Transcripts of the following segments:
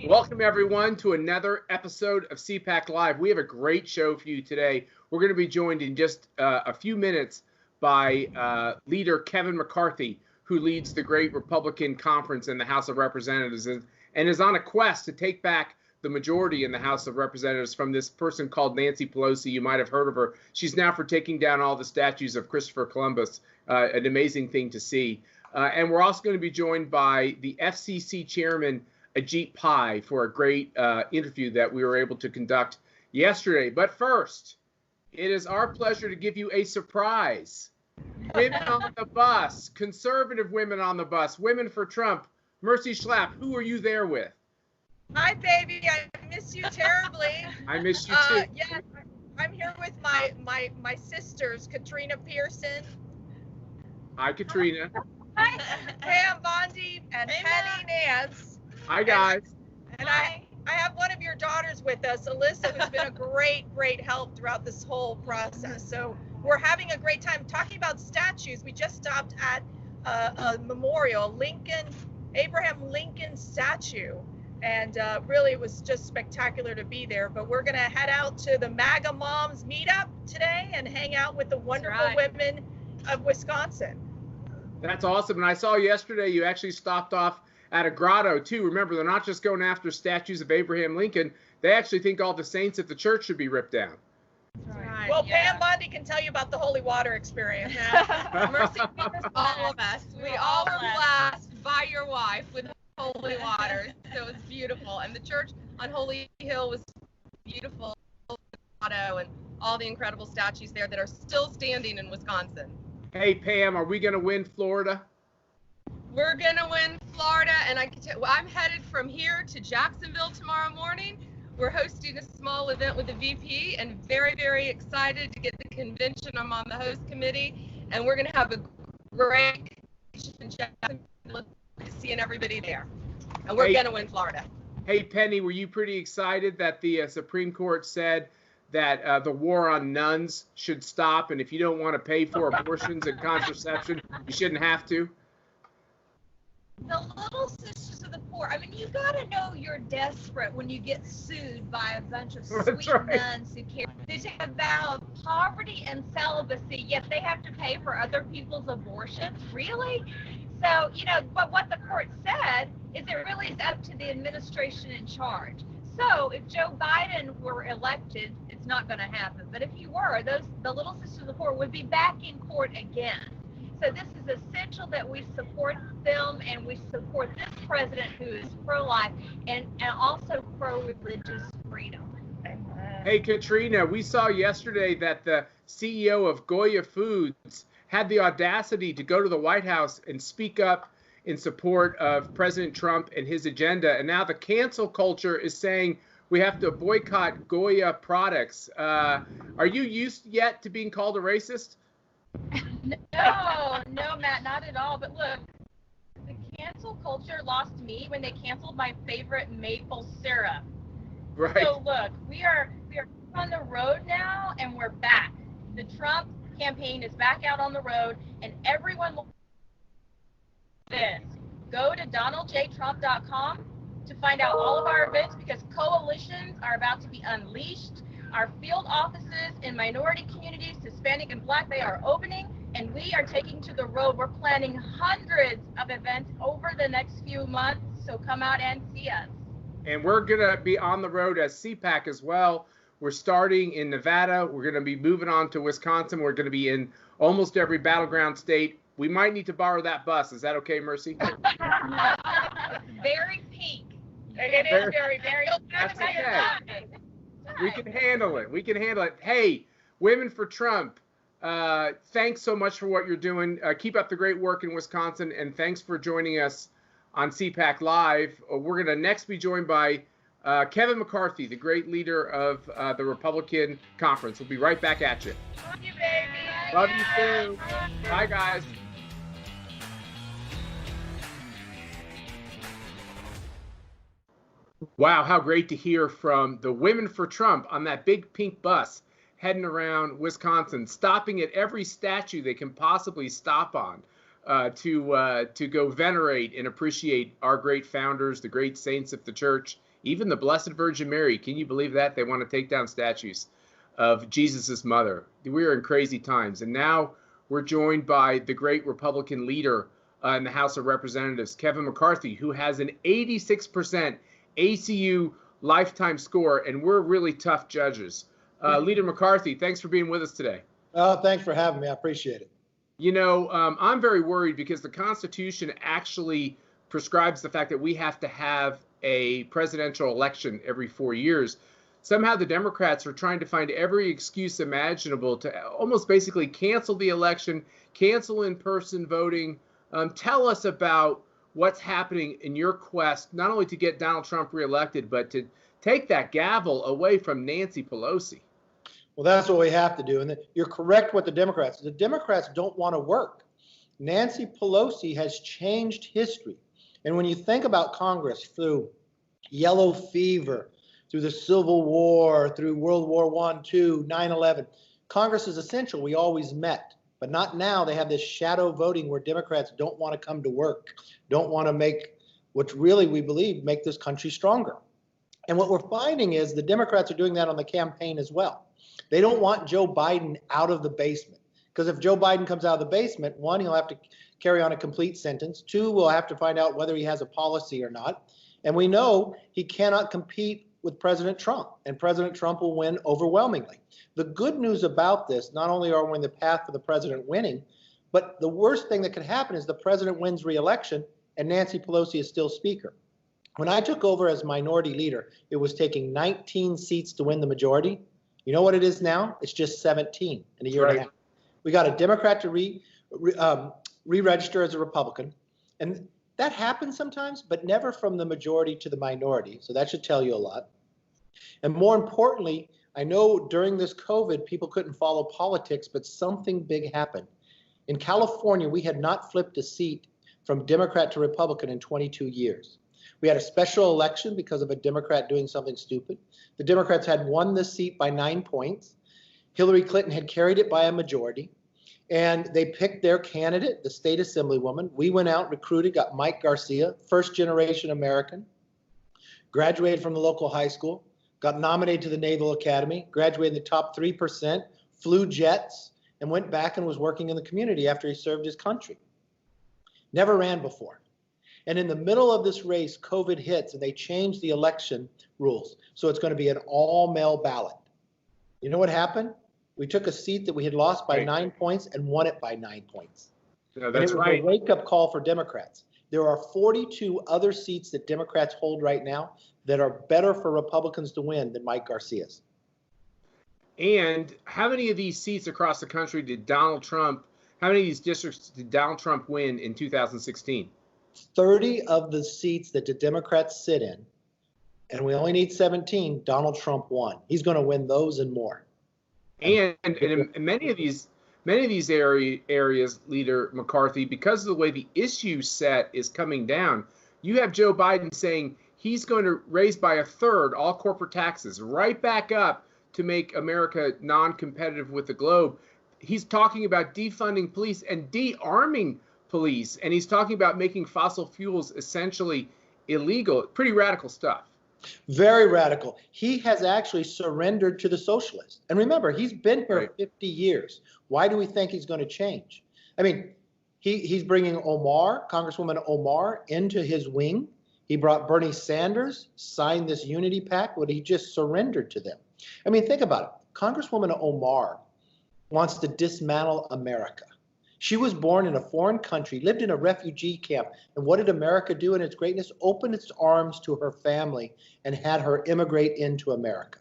Welcome, everyone, to another episode of CPAC Live. We have a great show for you today. We're going to be joined in just a few minutes by leader Kevin McCarthy, who leads the great Republican conference in the House of Representatives and is on a quest to take back the majority in the House of Representatives from this person called Nancy Pelosi. You might have heard of her. She's now for taking down all the statues of Christopher Columbus, an amazing thing to see. And we're also going to be joined by the FCC chairman, Ajit Pai, for a great interview that we were able to conduct yesterday. But first, it is our pleasure to give you a surprise. Women on the bus, conservative women on the bus, women for Trump. Matt Schlapp, who are you there with? Hi, baby. I miss you terribly. I miss you too. Yeah, I'm here with my sisters, Katrina Pearson. Hi, Katrina. Hi, Pam Bondi and Penny Nance. Hi, guys. And I have one of your daughters with us, Alyssa, who's been a great help throughout this whole process. So we're having a great time talking about statues. We just stopped at a memorial, Abraham Lincoln statue. And really, it was just spectacular to be there. But we're going to head out to the MAGA Moms meetup today and hang out with the wonderful women of Wisconsin. That's awesome. And I saw yesterday you actually stopped off at a grotto, too. Remember, they're not just going after statues of Abraham Lincoln. They actually think all the saints at the church should be ripped down. Right. Well, Pam Bondi can tell you about the holy water experience. Mercy for all of us. We all were blessed by your wife with holy water. So it was beautiful. And the church on Holy Hill was beautiful. And all the incredible statues there that are still standing in Wisconsin. Hey, Pam, are we going to win Florida? We're going to win Florida. And I'm headed from here to Jacksonville tomorrow morning. We're hosting a small event with the VP and very excited to get the convention. I'm on the host committee. And we're going to have a great in Jacksonville, seeing everybody there. And we're going to win Florida. Hey, Penny, were you pretty excited that the Supreme Court said that the war on nuns should stop, and if you don't want to pay for abortions and contraception, you shouldn't have to? The Little Sisters of the Poor. I mean, you got to know you're desperate when you get sued by a bunch of sweet nuns who care about poverty and celibacy, yet they have to pay for other people's abortions. Really? So, but what the court said is it really is up to the administration in charge. So if Joe Biden were elected, it's not going to happen. But if he were, the Little Sisters of the Poor would be back in court again. So this is essential that we support them and we support this president who is pro-life and also pro-religious freedom. Hey, Katrina, we saw yesterday that the CEO of Goya Foods had the audacity to go to the White House and speak up in support of President Trump and his agenda. And now the cancel culture is saying we have to boycott Goya products. Are you used yet to being called a racist? No, Matt, not at all. But look, the cancel culture lost me when they canceled my favorite maple syrup. Right. So look, we are on the road now, and we're back. The Trump campaign is back out on the road, and everyone will this. Go to donaldjtrump.com to find out all of our events because coalitions are about to be unleashed. Our field offices in minority communities, Hispanic and Black, they are opening, and we are taking to the road. We're planning hundreds of events over the next few months, so come out and see us. And we're going to be on the road as CPAC as well. We're starting in Nevada. We're going to be moving on to Wisconsin. We're going to be in almost every battleground state. We might need to borrow that bus. Is that okay, Mercy? Very pink. It is very. That's okay. We can handle it. Hey, Women for Trump, thanks so much for what you're doing. Keep up the great work in Wisconsin, and thanks for joining us on CPAC Live. We're going to next be joined by Kevin McCarthy, the great leader of the Republican conference. We'll be right back at you. Love you, baby. Love you too. Bye, guys. Wow, how great to hear from the Women for Trump on that big pink bus heading around Wisconsin, stopping at every statue they can possibly stop on. to go venerate and appreciate our great founders, the great saints of the church, even the Blessed Virgin Mary. Can you believe that? They want to take down statues of Jesus's mother. We are in crazy times. And now we're joined by the great Republican leader in the House of Representatives, Kevin McCarthy, who has an 86% ACU lifetime score, and we're really tough judges. Leader McCarthy, thanks for being with us today. Thanks for having me. I appreciate it. You know, I'm very worried because the Constitution actually prescribes the fact that we have to have a presidential election every 4 years. Somehow the Democrats are trying to find every excuse imaginable to almost basically cancel the election, cancel in-person voting. Tell us about what's happening in your quest, not only to get Donald Trump reelected, but to take that gavel away from Nancy Pelosi. Well, that's what we have to do. And you're correct with the Democrats. The Democrats don't want to work. Nancy Pelosi has changed history. And when you think about Congress through yellow fever, through the Civil War, through World War I, II, 9/11, Congress is essential. We always met. But not now. They have this shadow voting where Democrats don't want to come to work, don't want to make what really we believe make this country stronger. And what we're finding is the Democrats are doing that on the campaign as well. They don't want Joe Biden out of the basement, because if Joe Biden comes out of the basement, one, he'll have to carry on a complete sentence. Two, we'll have to find out whether he has a policy or not. And we know he cannot compete with President Trump, and President Trump will win overwhelmingly. The good news about this, not only are we in the path for the president winning, but the worst thing that could happen is the president wins re-election and Nancy Pelosi is still speaker. When I took over as minority leader, it was taking 19 seats to win the majority. You know what it is now? It's just 17 in a year and a half. We got a Democrat to re-register as a Republican. And that happens sometimes, but never from the majority to the minority. So that should tell you a lot. And more importantly, I know during this COVID, people couldn't follow politics, but something big happened. In California, we had not flipped a seat from Democrat to Republican in 22 years. We had a special election because of a Democrat doing something stupid. The Democrats had won this seat by 9 points. Hillary Clinton had carried it by a majority. And they picked their candidate, the state assemblywoman. We went out, recruited, got Mike Garcia, first generation American, graduated from the local high school, got nominated to the Naval Academy, graduated in the top 3%, flew jets, and went back and was working in the community after he served his country. Never ran before. And in the middle of this race, COVID hits, and they changed the election rules. So it's going to be an all-mail ballot. You know what happened? We took a seat that we had lost by 9 points and won it by 9 points. No, that's and it was a wake-up call for Democrats. There are 42 other seats that Democrats hold right now that are better for Republicans to win than Mike Garcia's. And how many of these seats across the country did Donald Trump, how many of these districts did Donald Trump win in 2016? 30 of the seats that the Democrats sit in, and we only need 17, Donald Trump won. He's going to win those and more. And in many of these areas, Leader McCarthy, because of the way the issue set is coming down, you have Joe Biden saying he's going to raise by a third all corporate taxes, right back up to make America non-competitive with the globe. He's talking about defunding police and de-arming police, and he's talking about making fossil fuels essentially illegal. Pretty radical stuff. Very radical. He has actually surrendered to the socialists. And remember, he's been here 50 years. Why do we think he's going to change? I mean, he's bringing Congresswoman Omar, into his wing. He brought Bernie Sanders, signed this unity pact, but he just surrendered to them. I mean, think about it. Congresswoman Omar wants to dismantle America. She was born in a foreign country, lived in a refugee camp. And what did America do in its greatness? Open its arms to her family and had her immigrate into America.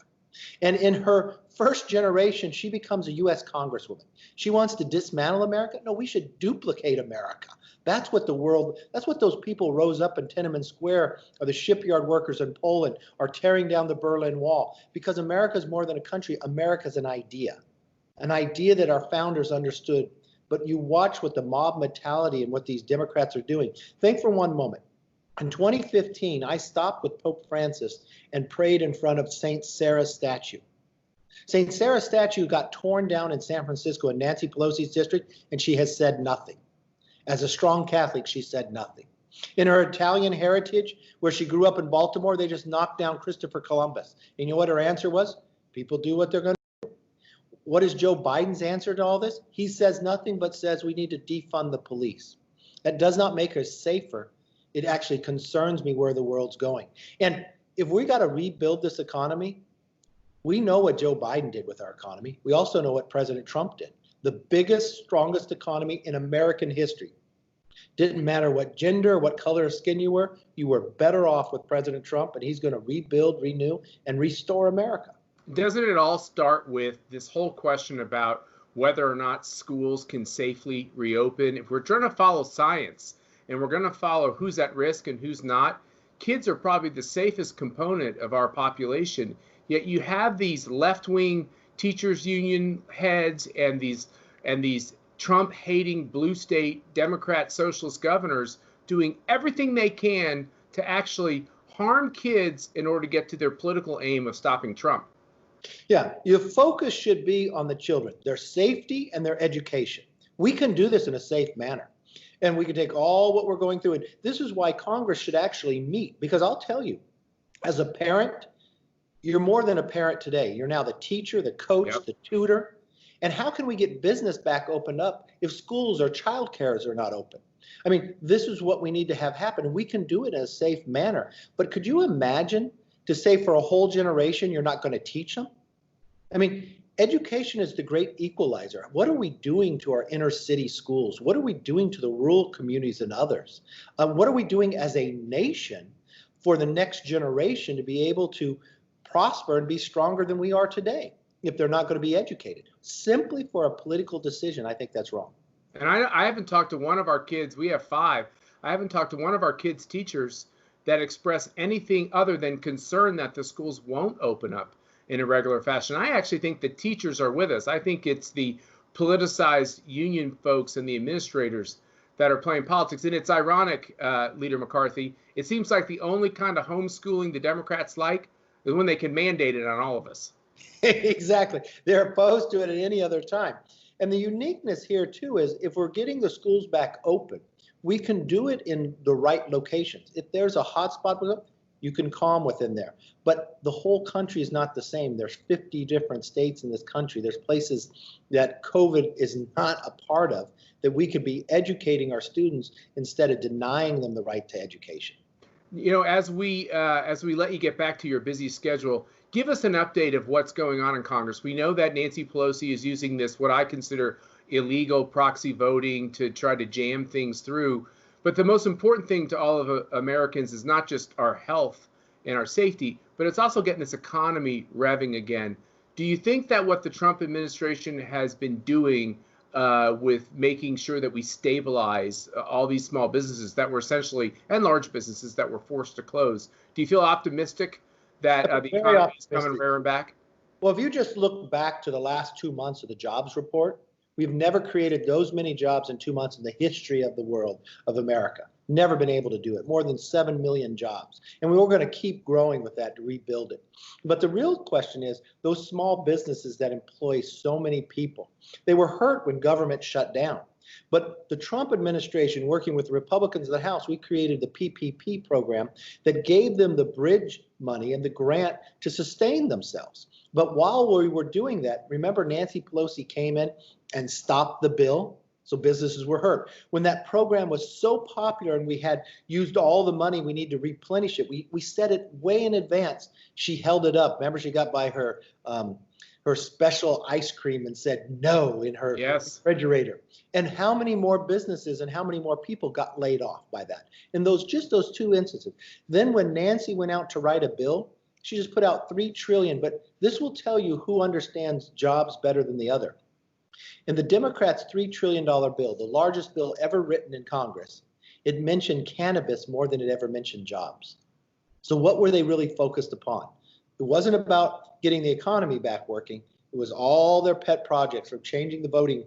And in her first generation, she becomes a U.S. Congresswoman. She wants to dismantle America? No, we should duplicate America. That's what those people rose up in Tiananmen Square, or the shipyard workers in Poland are tearing down the Berlin Wall. Because America is more than a country. America is an idea that our founders understood. But you watch what the mob mentality and what these Democrats are doing. Think for one moment. In 2015, I stopped with Pope Francis and prayed in front of St. Sarah's statue. St. Sarah's statue got torn down in San Francisco in Nancy Pelosi's district, and she has said nothing. As a strong Catholic, she said nothing. In her Italian heritage, where she grew up in Baltimore, they just knocked down Christopher Columbus. And you know what her answer was? People do what they're going to do. What is Joe Biden's answer to all this? He says nothing but says we need to defund the police. That does not make us safer. It actually concerns me where the world's going. And if we got to rebuild this economy, we know what Joe Biden did with our economy. We also know what President Trump did. The biggest, strongest economy in American history. Didn't matter what gender, what color of skin you were better off with President Trump, and he's going to rebuild, renew, and restore America. Doesn't it all start with this whole question about whether or not schools can safely reopen? If we're trying to follow science and we're going to follow who's at risk and who's not, kids are probably the safest component of our population. Yet you have these left-wing teachers union heads and these Trump-hating blue state Democrat socialist governors doing everything they can to actually harm kids in order to get to their political aim of stopping Trump. Yeah, your focus should be on the children, their safety and their education. We can do this in a safe manner. And we can take all what we're going through. And this is why Congress should actually meet. Because I'll tell you, as a parent, you're more than a parent today. You're now the teacher, the coach, the tutor. And how can we get business back opened up if schools or childcares are not open? I mean, this is what we need to have happen. We can do it in a safe manner. But could you imagine to say for a whole generation you're not going to teach them? I mean, education is the great equalizer. What are we doing to our inner city schools? What are we doing to the rural communities and others? What are we doing as a nation for the next generation to be able to prosper and be stronger than we are today if they're not going to be educated? Simply for a political decision, I think that's wrong. And I haven't talked to one of our kids. We have 5. I haven't talked to one of our kids' teachers that express anything other than concern that the schools won't open up in a regular fashion. I actually think the teachers are with us. I think it's the politicized union folks and the administrators that are playing politics. And it's ironic, Leader McCarthy, it seems like the only kind of homeschooling the Democrats like is when they can mandate it on all of us. Exactly. They're opposed to it at any other time. And the uniqueness here, too, is if we're getting the schools back open, we can do it in the right locations. If there's a hot spot, you can calm within there. But the whole country is not the same. There's 50 different states in this country. There's places that COVID is not a part of that we could be educating our students instead of denying them the right to education. You know, as we let you get back to your busy schedule, give us an update of what's going on in Congress. We know that Nancy Pelosi is using this, what I consider illegal proxy voting, to try to jam things through. But the most important thing to all of Americans is not just our health and our safety, but it's also getting this economy revving again. Do you think that what the Trump administration has been doing with making sure that we stabilize all these small businesses that were essentially, and large businesses that were forced to close, do you feel optimistic that the economy is coming rearing back? Well, if you just look back to the last 2 months of the jobs report, we've never created those many jobs in 2 months in the history of the world, of America. Never been able to do it. More than 7 million jobs. And we were going to keep growing with that to rebuild it. But the real question is those small businesses that employ so many people, they were hurt when government shut down. But the Trump administration, working with the Republicans in the House, we created the PPP program that gave them the bridge money and the grant to sustain themselves. But while we were doing that, remember Nancy Pelosi came in and stopped the bill, so businesses were hurt. When that program was so popular and we had used all the money we need to replenish it, we set it way in advance. She held it up. Remember, she got by her special ice cream and said no in her refrigerator. And how many more businesses and how many more people got laid off by that? In just those 2 instances. Then when Nancy went out to write a bill, she just put out $3 trillion. But this will tell you who understands jobs better than the other. In the Democrats' $3 trillion bill, the largest bill ever written in Congress, it mentioned cannabis more than it ever mentioned jobs. So what were they really focused upon? It wasn't about getting the economy back working. It was all their pet projects, from changing the voting,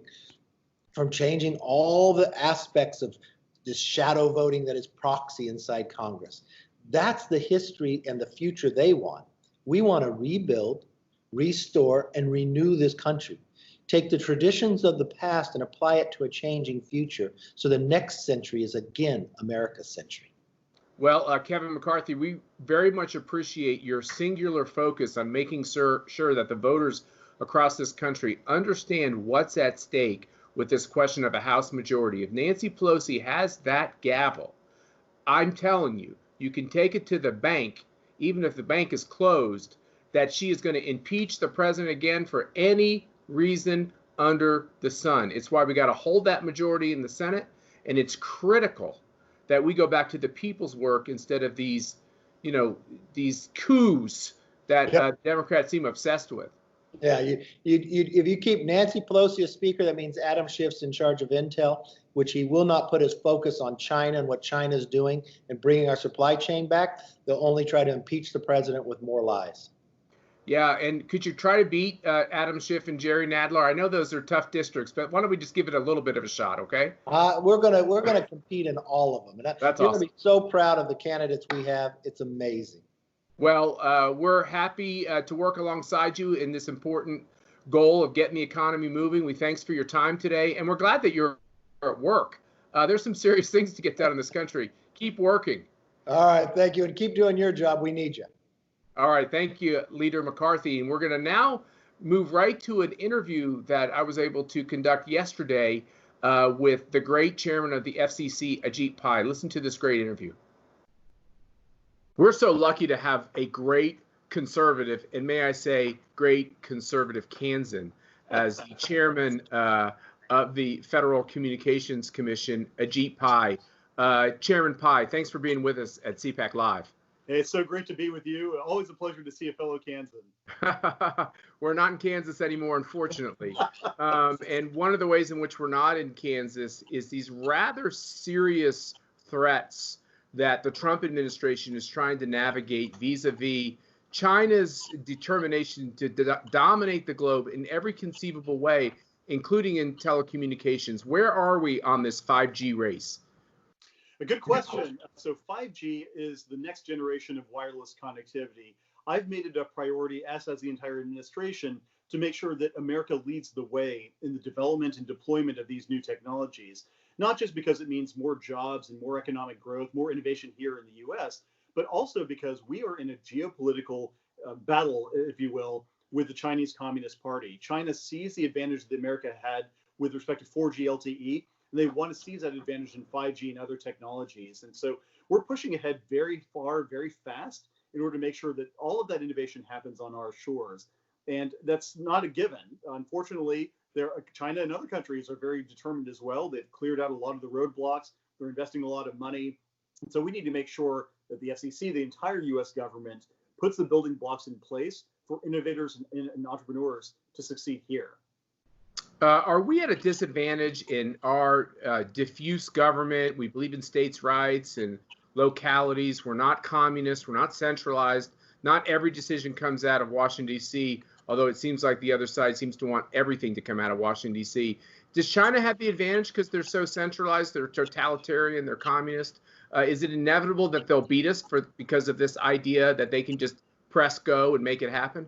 from changing all the aspects of this shadow voting that is proxy inside Congress. That's the history and the future they want. We want to rebuild, restore, and renew this country. take the traditions of the past and apply it to a changing future so the next century is again America's century. Well, Kevin McCarthy, we very much appreciate your singular focus on making sure that the voters across this country understand what's at stake with this question of a House majority. If Nancy Pelosi has that gavel, I'm telling you, you can take it to the bank, even if the bank is closed, that she is going to impeach the president again for any reason under the sun. It's why we got to hold that majority in the Senate, and it's critical that we go back to the people's work instead of these, these coups that Democrats seem obsessed with. Yeah, if you keep Nancy Pelosi as Speaker, that means Adam Schiff's in charge of Intel, which he will not put his focus on China and what China is doing and bringing our supply chain back. They'll only try to impeach the president with more lies. Yeah, and could you try to beat Adam Schiff and Jerry Nadler? I know those are tough districts, but why don't we just give it a little bit of a shot, okay? We're gonna compete in all of them, and that's you're awesome. gonna be so proud of the candidates we have. It's amazing. Well, we're happy to work alongside you in this important goal of getting the economy moving. We thanks for your time today, and we're glad that you're at work. There's some serious things to get done in this country. Keep working. All right, thank you, and keep doing your job. We need you. All right, thank you, Leader McCarthy. And we're going to now move right to an interview that I was able to conduct yesterday with the great chairman of the FCC, Ajit Pai. Listen to this great interview. We're so lucky to have a great conservative, and may I say, great conservative Kansan, as the chairman of the Federal Communications Commission, Ajit Pai. Chairman Pai, thanks for being with us at CPAC Live. Hey, it's so great to be with you. Always a pleasure to see a fellow Kansan. We're not in Kansas anymore, unfortunately. And one of the ways in which we're not in Kansas is these rather serious threats that the Trump administration is trying to navigate vis-a-vis China's determination to dominate the globe in every conceivable way, including in telecommunications. Where are we on this 5G race? A good question. So 5G is the next generation of wireless connectivity. I've made it a priority, as has the entire administration, to make sure that America leads the way in the development and deployment of these new technologies, not just because it means more jobs and more economic growth, more innovation here in the US, but also because we are in a geopolitical battle, if you will, with the Chinese Communist Party. China sees the advantage that America had with respect to 4G LTE, and they want to seize that advantage in 5G and other technologies. And so we're pushing ahead very far, very fast in order to make sure that all of that innovation happens on our shores. And that's not a given. Unfortunately, China and other countries are very determined as well. They've cleared out a lot of the roadblocks. They're investing a lot of money. And so we need to make sure that the FCC, the entire US government, puts the building blocks in place for innovators and entrepreneurs to succeed here. Are we at a disadvantage in our diffuse government? We believe in states' rights and localities. We're not communist. We're not centralized. Not every decision comes out of Washington, D.C., although it seems like the other side seems to want everything to come out of Washington, D.C. Does China have the advantage because they're so centralized, they're totalitarian, they're communist? Is it inevitable that they'll beat us because of this idea that they can just press go and make it happen?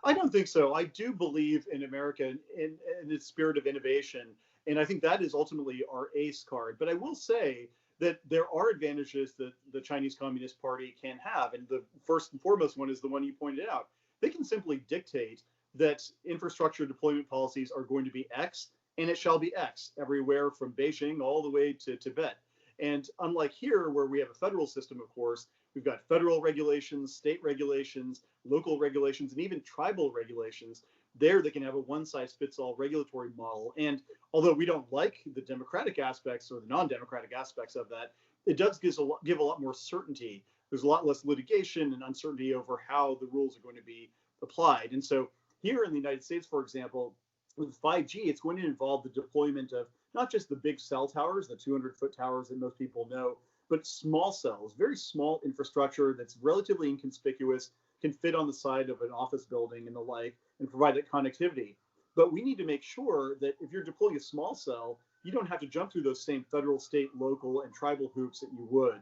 I don't think so. I do believe in America in its spirit of innovation, and I think that is ultimately our ace card. But I will say that there are advantages that the Chinese Communist Party can have, and the first and foremost one is the one you pointed out. They can simply dictate that infrastructure deployment policies are going to be X, and it shall be X everywhere from Beijing all the way to Tibet. And unlike here, where we have a federal system, of course, we've got federal regulations, state regulations, local regulations, and even tribal regulations. There, they can have a one-size-fits-all regulatory model. And although we don't like the democratic aspects or the non-democratic aspects of that, it does give a lot more certainty. There's a lot less litigation and uncertainty over how the rules are going to be applied. And so here in the United States, for example, with 5G, it's going to involve the deployment of not just the big cell towers, the 200-foot towers that most people know, but small cells, very small infrastructure that's relatively inconspicuous, can fit on the side of an office building and the like, and provide that connectivity. But we need to make sure that if you're deploying a small cell, you don't have to jump through those same federal, state, local, and tribal hoops that you would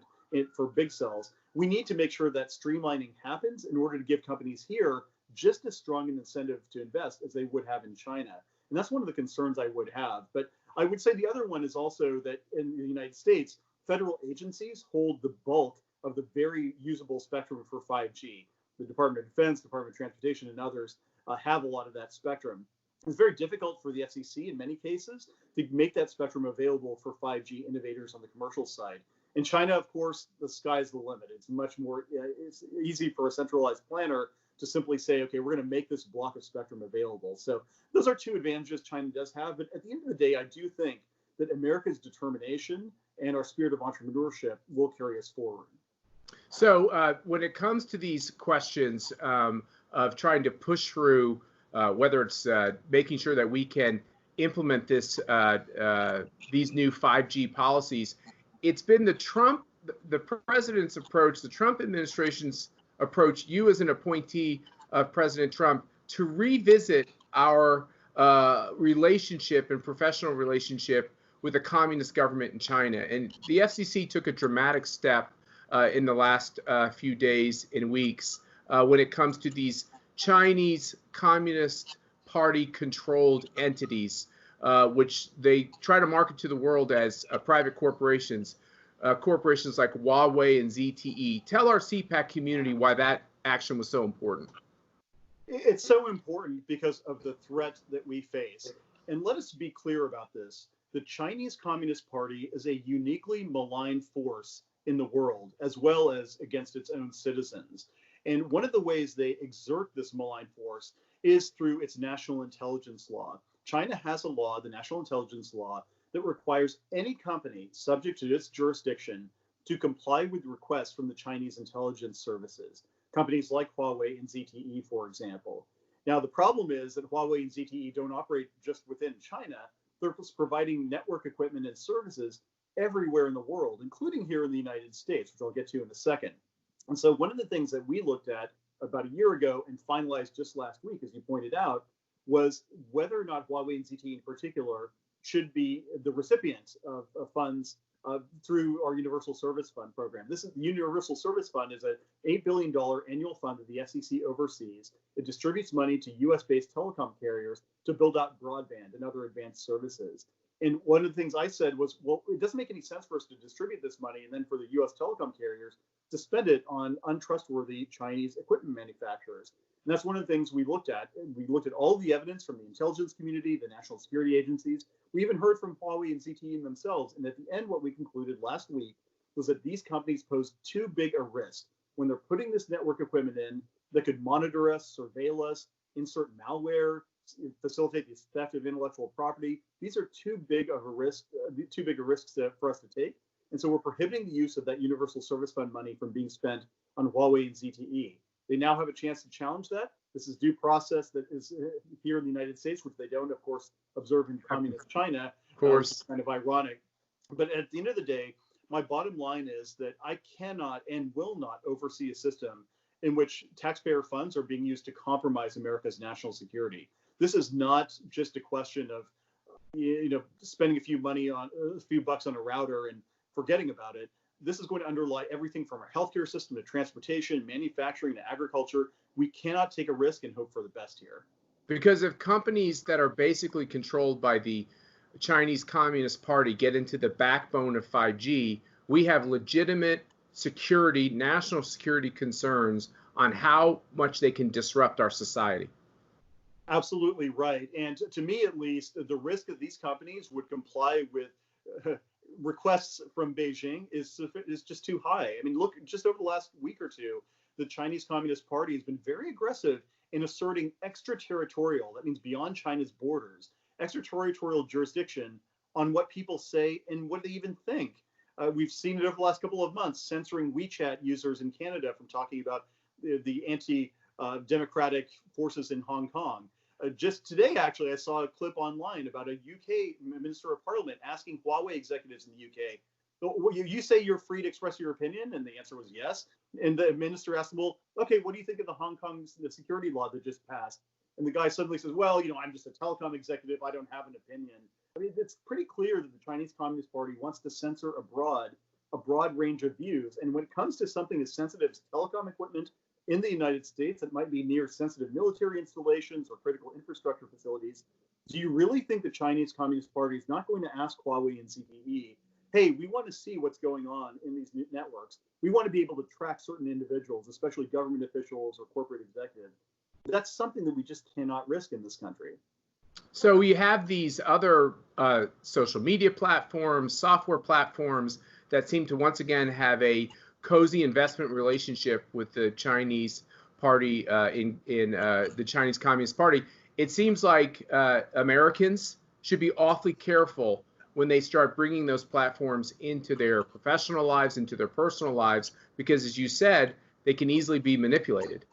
for big cells. We need to make sure that streamlining happens in order to give companies here just as strong an incentive to invest as they would have in China. And that's one of the concerns I would have. But I would say the other one is also that in the United States, federal agencies hold the bulk of the very usable spectrum for 5G. The Department of Defense, Department of Transportation, and others have a lot of that spectrum. It's very difficult for the FCC in many cases to make that spectrum available for 5G innovators on the commercial side. In China, of course, the sky's the limit. It's much more, it's easy for a centralized planner to simply say, okay, we're going to make this block of spectrum available. So those are two advantages China does have. But at the end of the day, I do think that America's determination and our spirit of entrepreneurship will carry us forward. So when it comes to these questions of trying to push through, whether it's making sure that we can implement these new 5G policies, it's been the president's approach, the Trump administration's approach, you as an appointee of President Trump, to revisit our relationship and professional relationship with the communist government in China. And the FCC took a dramatic step in the last few days and weeks when it comes to these Chinese Communist Party controlled entities, which they try to market to the world as private corporations. Corporations like Huawei and ZTE. Tell our CPAC community why that action was so important. It's so important because of the threat that we face. And let us be clear about this. The Chinese Communist Party is a uniquely malign force in the world, as well as against its own citizens. And one of the ways they exert this malign force is through its national intelligence law. China has a law, the National Intelligence Law, that requires any company subject to its jurisdiction to comply with requests from the Chinese intelligence services, companies like Huawei and ZTE, for example. Now, the problem is that Huawei and ZTE don't operate just within China. They're providing network equipment and services everywhere in the world, including here in the United States, which I'll get to in a second. And so one of the things that we looked at about a year ago and finalized just last week, as you pointed out, was whether or not Huawei and ZTE in particular should be the recipients of funds through our Universal Service Fund program. This is the Universal Service Fund is an $8 billion annual fund that the FCC oversees. It distributes money to US-based telecom carriers to build out broadband and other advanced services. And one of the things I said was, well, it doesn't make any sense for us to distribute this money and then for the US telecom carriers to spend it on untrustworthy Chinese equipment manufacturers. And that's one of the things we looked at. We looked at all the evidence from the intelligence community, the national security agencies. We even heard from Huawei and ZTE themselves. And at the end, what we concluded last week was that these companies pose too big a risk when they're putting this network equipment in that could monitor us, surveil us, insert malware, facilitate the theft of intellectual property. These are too big of a risk, risks for us to take. And so we're prohibiting the use of that Universal Service Fund money from being spent on Huawei and ZTE. They now have a chance to challenge that. This is due process that is here in the United States, which they don't, of course, observe in communist China. Of course. It's kind of ironic. But at the end of the day, my bottom line is that I cannot and will not oversee a system in which taxpayer funds are being used to compromise America's national security. This is not just a question of, spending a few bucks on a router and forgetting about it. This is going to underlie everything from our healthcare system to transportation, manufacturing to agriculture. We cannot take a risk and hope for the best here. Because if companies that are basically controlled by the Chinese Communist Party get into the backbone of 5G, we have legitimate security, national security concerns on how much they can disrupt our society. Absolutely right. And to me, at least, the risk that these companies would comply with requests from Beijing is just too high. I mean, look, just over the last week or two, the Chinese Communist Party has been very aggressive in asserting extraterritorial, that means beyond China's borders, extraterritorial jurisdiction on what people say and what they even think. We've seen it over the last couple of months, censoring WeChat users in Canada from talking about the anti-democratic forces in Hong Kong. Just today, actually, I saw a clip online about a UK Minister of Parliament asking Huawei executives in the UK, you say you're free to express your opinion? And the answer was yes. And the minister asked him, well, okay, what do you think of the Hong Kong security law that just passed? And the guy suddenly says, well, I'm just a telecom executive. I don't have an opinion. I mean, it's pretty clear that the Chinese Communist Party wants to censor a broad range of views. And when it comes to something as sensitive as telecom equipment in the United States that might be near sensitive military installations or critical infrastructure facilities, Do you really think the Chinese Communist Party is not going to ask Huawei and ZTE, hey, we want to see what's going on in these networks. We want to be able to track certain individuals, especially government officials or corporate executives. That's something that we just cannot risk in this country. So we have these other social media platforms, software platforms that seem to once again have a cozy investment relationship with the Chinese party in the Chinese Communist Party. It seems like Americans should be awfully careful when they start bringing those platforms into their professional lives, into their personal lives, because as you said, they can easily be manipulated.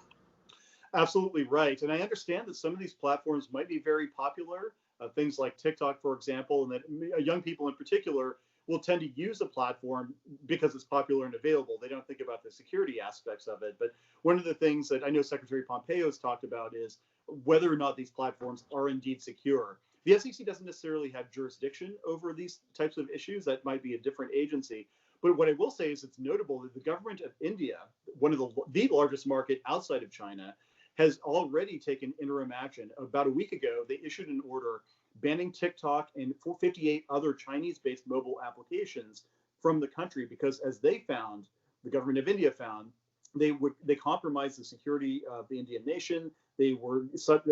Absolutely right. And I understand that some of these platforms might be very popular, things like TikTok, for example, and that young people in particular will tend to use a platform because it's popular and available. They don't think about the security aspects of it. But one of the things that I know Secretary Pompeo has talked about is whether or not these platforms are indeed secure. The SEC doesn't necessarily have jurisdiction over these types of issues. That might be a different agency. But what I will say is it's notable that the government of India, one of the largest market outside of China, has already taken interim action. About a week ago, they issued an order banning TikTok and 58 other Chinese-based mobile applications from the country because, as they found, the government of India found, they compromised the security of the Indian nation. They were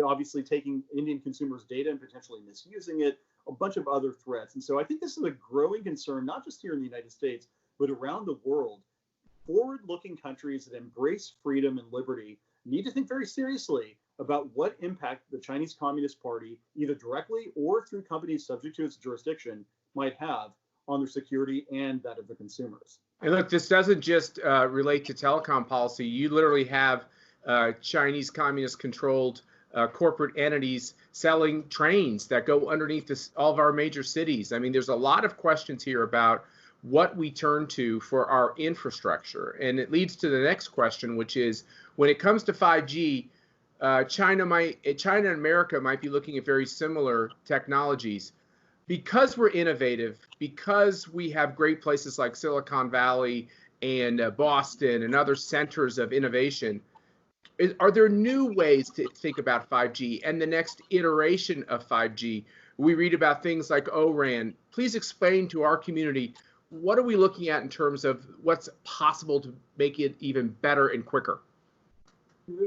obviously taking Indian consumers' data and potentially misusing it, a bunch of other threats. And so I think this is a growing concern, not just here in the United States, but around the world. Forward-looking countries that embrace freedom and liberty need to think very seriously about what impact the Chinese Communist Party, either directly or through companies subject to its jurisdiction, might have on their security and that of the consumers. And look, this doesn't just relate to telecom policy. You literally have Chinese communist-controlled corporate entities selling trains that go underneath all of our major cities. I mean, there's a lot of questions here about what we turn to for our infrastructure. And it leads to the next question, which is, when it comes to 5G, China and America might be looking at very similar technologies. Because we're innovative, because we have great places like Silicon Valley and Boston and other centers of innovation, are there new ways to think about 5G and the next iteration of 5G? We read about things like O-RAN. Please explain to our community, what are we looking at in terms of what's possible to make it even better and quicker?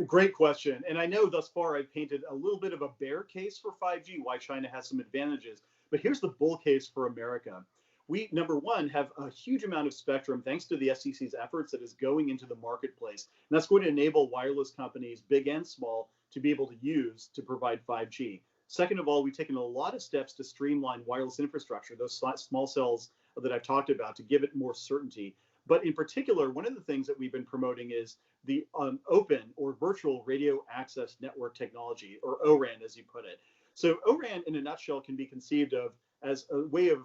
Great question. And I know thus far I've painted a little bit of a bear case for 5G, why China has some advantages. But here's the bull case for America. We, number one, have a huge amount of spectrum, thanks to the FCC's efforts, that is going into the marketplace. And that's going to enable wireless companies, big and small, to be able to use to provide 5G. Second of all, we've taken a lot of steps to streamline wireless infrastructure, those small cells that I've talked about, to give it more certainty. But in particular, one of the things that we've been promoting is the open or virtual radio access network technology, or O-RAN, as you put it. So O-RAN, in a nutshell, can be conceived of as a way of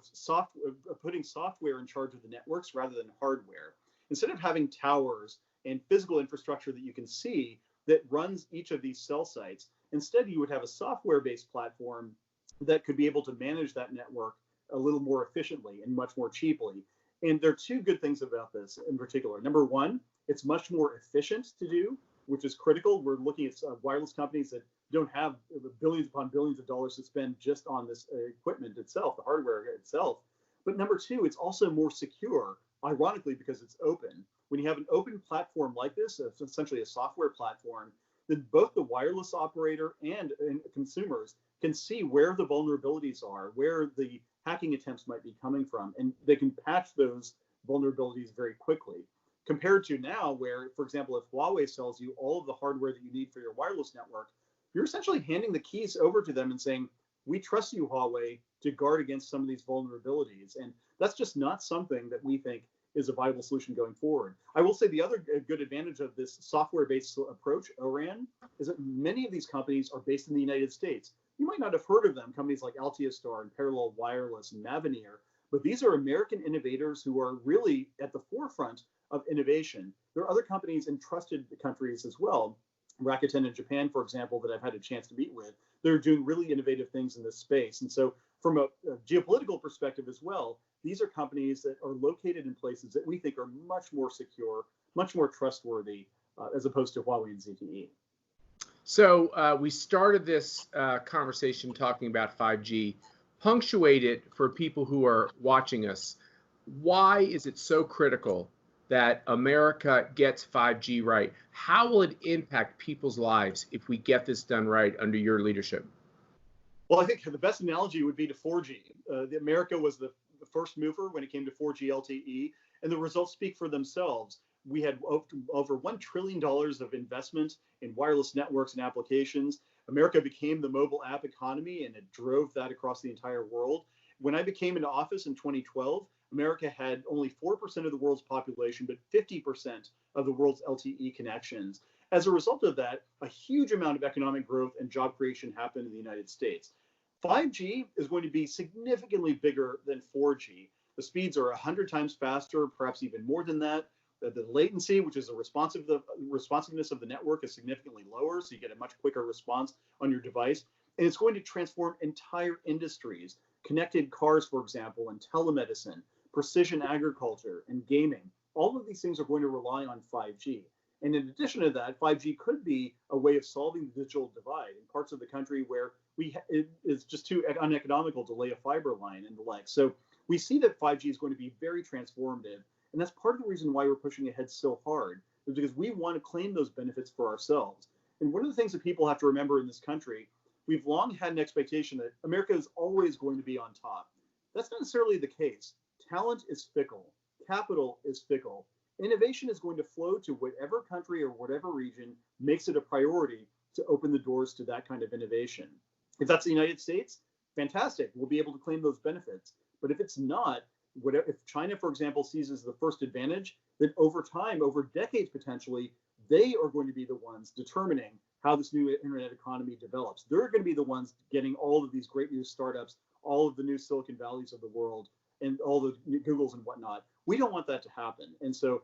putting software in charge of the networks rather than hardware. Instead of having towers and physical infrastructure that you can see that runs each of these cell sites, instead you would have a software-based platform that could be able to manage that network a little more efficiently and much more cheaply. And there are two good things about this in particular. Number one, it's much more efficient to do, which is critical. We're looking at wireless companies that don't have billions upon billions of dollars to spend just on this equipment itself, the hardware itself. But number two, it's also more secure, ironically, because it's open. When you have an open platform like this, it's essentially a software platform, then both the wireless operator and consumers can see where the vulnerabilities are, where the hacking attempts might be coming from, and they can patch those vulnerabilities very quickly. Compared to now, where, for example, if Huawei sells you all of the hardware that you need for your wireless network, you're essentially handing the keys over to them and saying, we trust you, Huawei, to guard against some of these vulnerabilities. And that's just not something that we think is a viable solution going forward. I will say the other good advantage of this software-based approach, O-RAN, is that many of these companies are based in the United States. You might not have heard of them, companies like Altiostar and Parallel Wireless and Mavenir, but these are American innovators who are really at the forefront of innovation. There are other companies in trusted countries as well, Rakuten in Japan, for example, that I've had a chance to meet with. They're doing really innovative things in this space. And so from a geopolitical perspective as well, these are companies that are located in places that we think are much more secure, much more trustworthy, as opposed to Huawei and ZTE. So we started this conversation talking about 5G. Punctuate it for people who are watching us. Why is it so critical that America gets 5G right? How will it impact people's lives if we get this done right under your leadership? Well, I think the best analogy would be to 4G. America was the first mover when it came to 4G LTE, and the results speak for themselves. We had over $1 trillion of investment in wireless networks and applications. America became the mobile app economy, and it drove that across the entire world. When I became into office in 2012, America had only 4% of the world's population, but 50% of the world's LTE connections. As a result of that, a huge amount of economic growth and job creation happened in the United States. 5G is going to be significantly bigger than 4G. The speeds are 100 times faster, perhaps even more than that. The latency, which is the responsiveness of the network, is significantly lower, so you get a much quicker response on your device. And it's going to transform entire industries. Connected cars, for example, and telemedicine, precision agriculture, and gaming. All of these things are going to rely on 5G. And in addition to that, 5G could be a way of solving the digital divide in parts of the country where it is just too uneconomical to lay a fiber line and the like. So we see that 5G is going to be very transformative. And that's part of the reason why we're pushing ahead so hard, is because we want to claim those benefits for ourselves. And one of the things that people have to remember in this country, we've long had an expectation that America is always going to be on top. That's not necessarily the case. Talent is fickle. Capital is fickle. Innovation is going to flow to whatever country or whatever region makes it a priority to open the doors to that kind of innovation. If that's the United States, fantastic. We'll be able to claim those benefits. But if it's not, if China, for example, seizes the first advantage, then over time, over decades potentially, they are going to be the ones determining how this new internet economy develops. They're going to be the ones getting all of these great new startups, all of the new Silicon Valleys of the world, and all the Googles and whatnot. We don't want that to happen. And so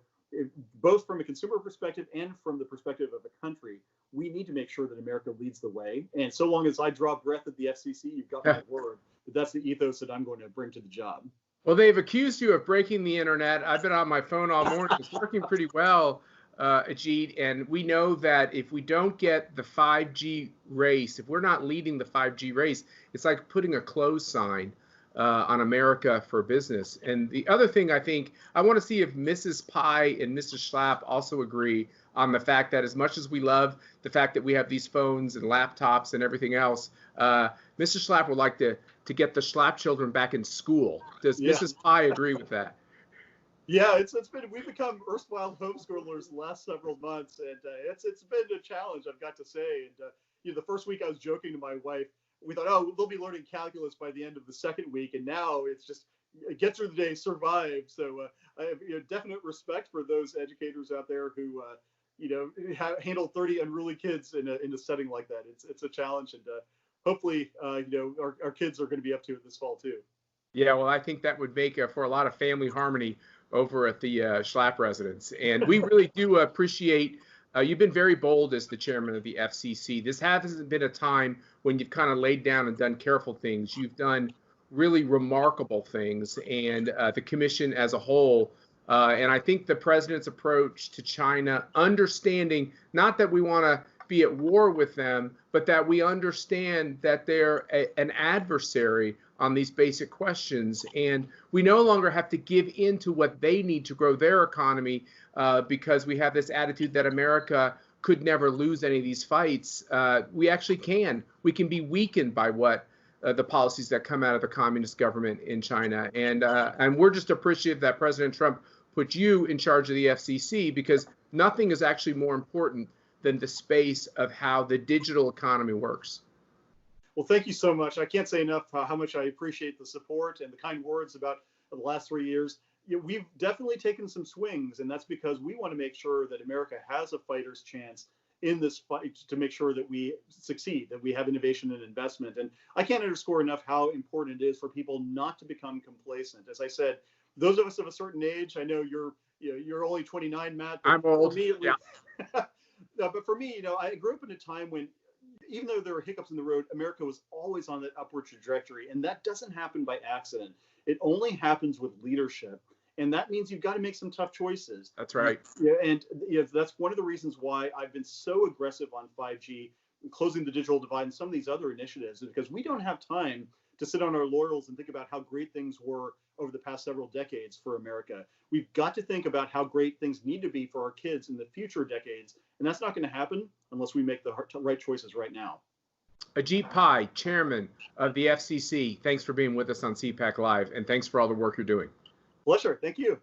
both from a consumer perspective and from the perspective of a country, we need to make sure that America leads the way. And so long as I draw breath at the FCC, you've got my word. But that's the ethos that I'm going to bring to the job. Well, they've accused you of breaking the internet. I've been on my phone all morning. It's working pretty well, Ajit. And we know that if we don't get the 5G race, if we're not leading the 5G race, it's like putting a close sign on America for business. And the other thing, I think, I want to see if Mrs. Pai and Mr. Schlapp also agree on the fact that as much as we love the fact that we have these phones and laptops and everything else, Mr. Schlapp would like to get the Schlapp children back in school. Does Mrs. Pai agree with that? Yeah, we've become erstwhile homeschoolers the last several months, and it's been a challenge, I've got to say. And the first week I was joking to my wife, we thought, oh, they'll be learning calculus by the end of the second week, and now it's just get through the day, survive. So I have definite respect for those educators out there who handle 30 unruly kids in a setting like that. It's a challenge, and hopefully our kids are going to be up to it this fall too. Yeah, well, I think that would make for a lot of family harmony over at the Schlapp residence, and we really do appreciate. You've been very bold as the chairman of the FCC. This hasn't been a time when you've kind of laid down and done careful things. You've done really remarkable things, and the commission as a whole. And I think the president's approach to China, understanding not that we want to be at war with them, but that we understand that they're an adversary on these basic questions. And we no longer have to give in to what they need to grow their economy because we have this attitude that America could never lose any of these fights. We actually can. We can be weakened by what the policies that come out of the communist government in China. And we're just appreciative that President Trump put you in charge of the FCC, because nothing is actually more important than the space of how the digital economy works. Well, thank you so much. I can't say enough how much I appreciate the support and the kind words about the last 3 years. We've definitely taken some swings, and that's because we want to make sure that America has a fighter's chance in this fight to make sure that we succeed, that we have innovation and investment. And I can't underscore enough how important it is for people not to become complacent. As I said, those of us of a certain age, I know you're only 29, Matt. I'm old. For me, at least, no, but for me, I grew up in a time when, even though there were hiccups in the road, America was always on that upward trajectory. And that doesn't happen by accident. It only happens with leadership. And that means you've got to make some tough choices. That's right. Yeah, and that's one of the reasons why I've been so aggressive on 5G closing the digital divide and some of these other initiatives, because we don't have time to sit on our laurels and think about how great things were over the past several decades for America. We've got to think about how great things need to be for our kids in the future decades, and that's not going to happen unless we make the right choices right now. Ajit Pai, Chairman of the FCC, thanks for being with us on CPAC Live, and thanks for all the work you're doing. Pleasure. Thank you.